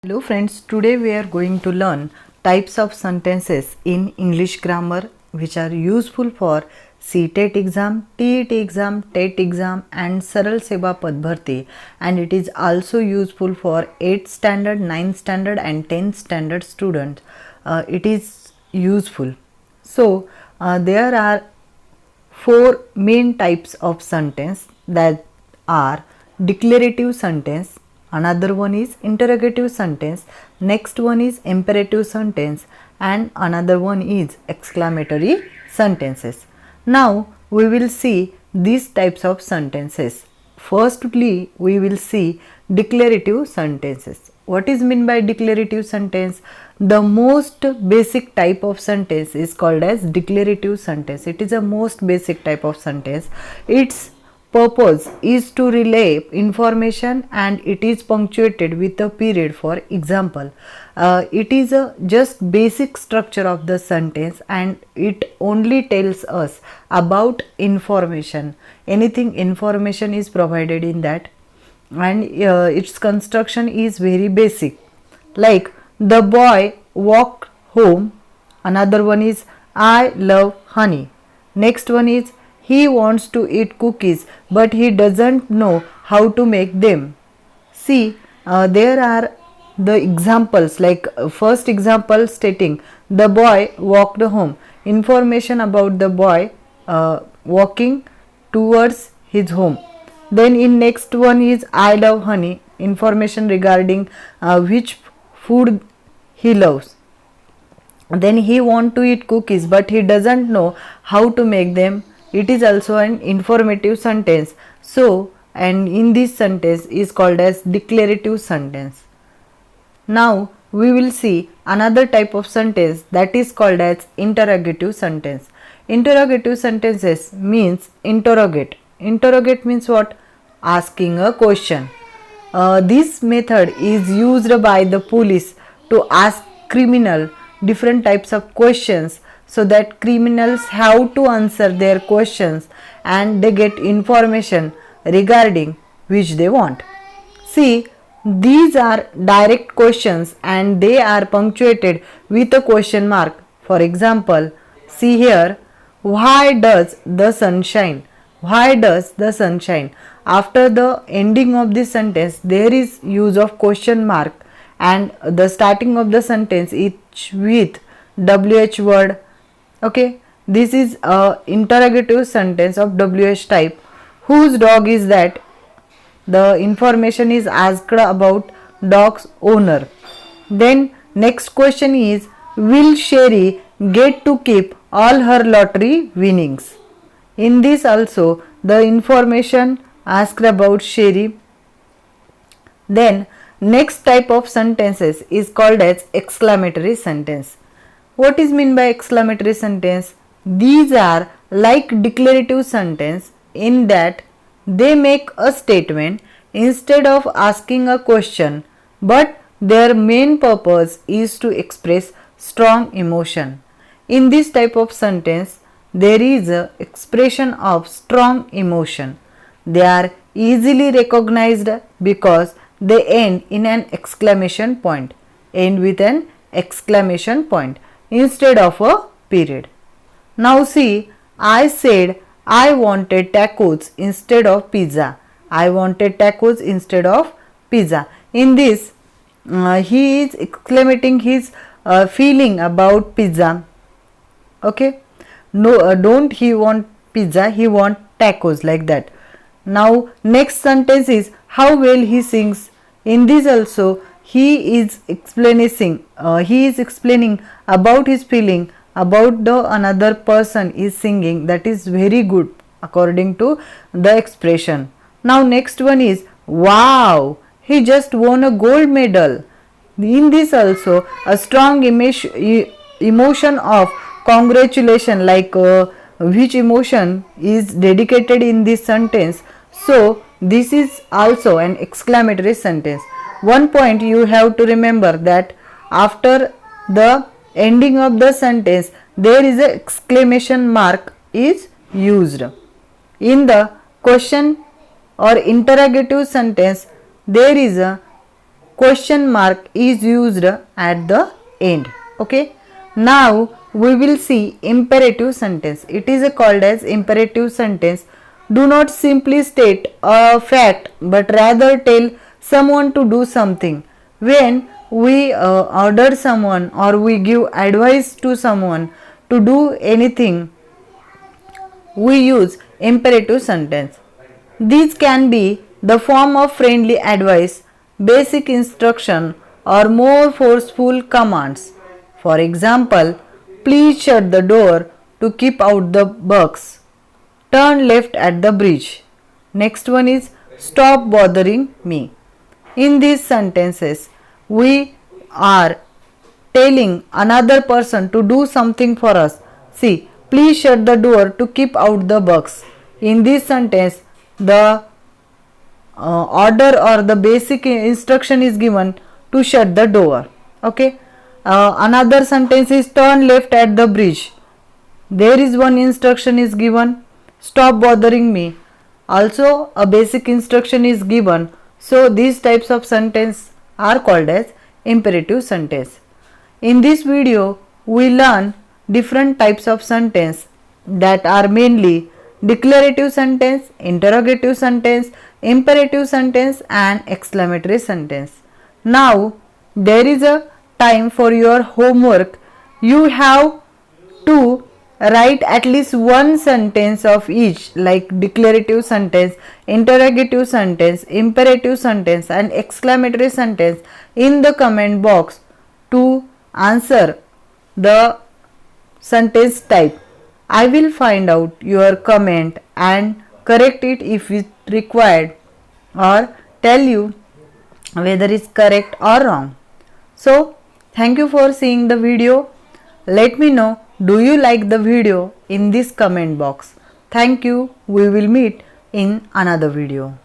Hello friends, today we are going to learn types of sentences in English grammar which are useful for CTET exam, TET exam, TET exam and Saral Seva Pad Bharti, and it is also useful for 8th standard, 9th standard and 10th standard students. It is useful. So there are four main types of sentence that are declarative sentence, another one is interrogative sentence, next one is imperative sentence and another one is exclamatory sentences. Now we will see these types of sentences. Firstly, we will see declarative sentences. What is meant by declarative sentence? The most basic type of sentence is called as declarative sentence. It is a most basic type of sentence. Its purpose is to relay information and it is punctuated with a period. For example, it is a just basic structure of the sentence and it only tells us about information. Anything information is provided in that, and its construction is very basic, like the boy walked home. Another one is I love honey. Next one is he wants to eat cookies but he doesn't know how to make them. See, there are the examples, like first example stating the boy walked home. Information about the boy walking towards his home. Then in next one is I love honey. Information regarding which food he loves. Then he want to eat cookies but he doesn't know how to make them. It is also an informative sentence. So, and in this sentence is called as declarative sentence. Now we will see another type of sentence that is called as interrogative sentence. Interrogative sentences means interrogate. Interrogate means what? Asking a question. This method is used by the police to ask criminal different types of questions, so that criminals have to answer their questions and they get information regarding which they want. See, these are direct questions and they are punctuated with a question mark. For example, see here, why does the sun shine? Why does the sun shine? After the ending of this sentence, there is use of question mark and the starting of the sentence is with WH word. Okay, this is a interrogative sentence of WH type. Whose dog is that? The information is asked about dog's owner. Then next question is, will Sherry get to keep all her lottery winnings? In this also the information asked about Sherry. Then next type of sentences is called as exclamatory sentence. What is meant by exclamatory sentence? These are like declarative sentence in that they make a statement instead of asking a question, but their main purpose is to express strong emotion. In this type of sentence, there is a expression of strong emotion. They are easily recognized because they end in an exclamation point. End with an exclamation point instead of a period. Now see, I said I wanted tacos instead of pizza. I wanted tacos instead of pizza. In this, he is exclamating his feeling about pizza. Okay, no, don't he want pizza, he want tacos, like that. Now next sentence is how well he sings. In this also he is explaining about his feeling about the another person is singing, that is very good according to the expression. Now next one is wow, he just won a gold medal. In this also a strong emotion of congratulation, like which emotion is dedicated in this sentence. So this is also an exclamatory sentence. One point you have to remember, that after the ending of the sentence there is a exclamation mark is used. In the question or interrogative sentence there is a question mark is used at the end. Okay. Now we will see imperative sentence. It is called as imperative sentence. Do not simply state a fact but rather tell someone to do something. When we order someone or we give advice to someone to do anything, we use imperative sentence. These can be the form of friendly advice, basic instruction, or more forceful commands. For example, please shut the door to keep out the bugs. Turn left at the bridge. Next one is stop bothering me. In these sentences, we are telling another person to do something for us. See, please shut the door to keep out the bugs. In this sentence, the order or the basic instruction is given to shut the door. Okay. Another sentence is turn left at the bridge. There is one instruction is given, stop bothering me. Also a basic instruction is given. So these types of sentence are called as imperative sentence. In this video we learn different types of sentence that are mainly declarative sentence, interrogative sentence, imperative sentence and exclamatory sentence. Now there is a time for your homework. You have to write at least one sentence of each, like declarative sentence, interrogative sentence, imperative sentence and exclamatory sentence in the comment box to answer the sentence type. I will find out your comment and correct it if it required, or tell you whether it's correct or wrong. So thank you for seeing the video. Let me know, do you like the video in this comment box. Thank you. We will meet in another video.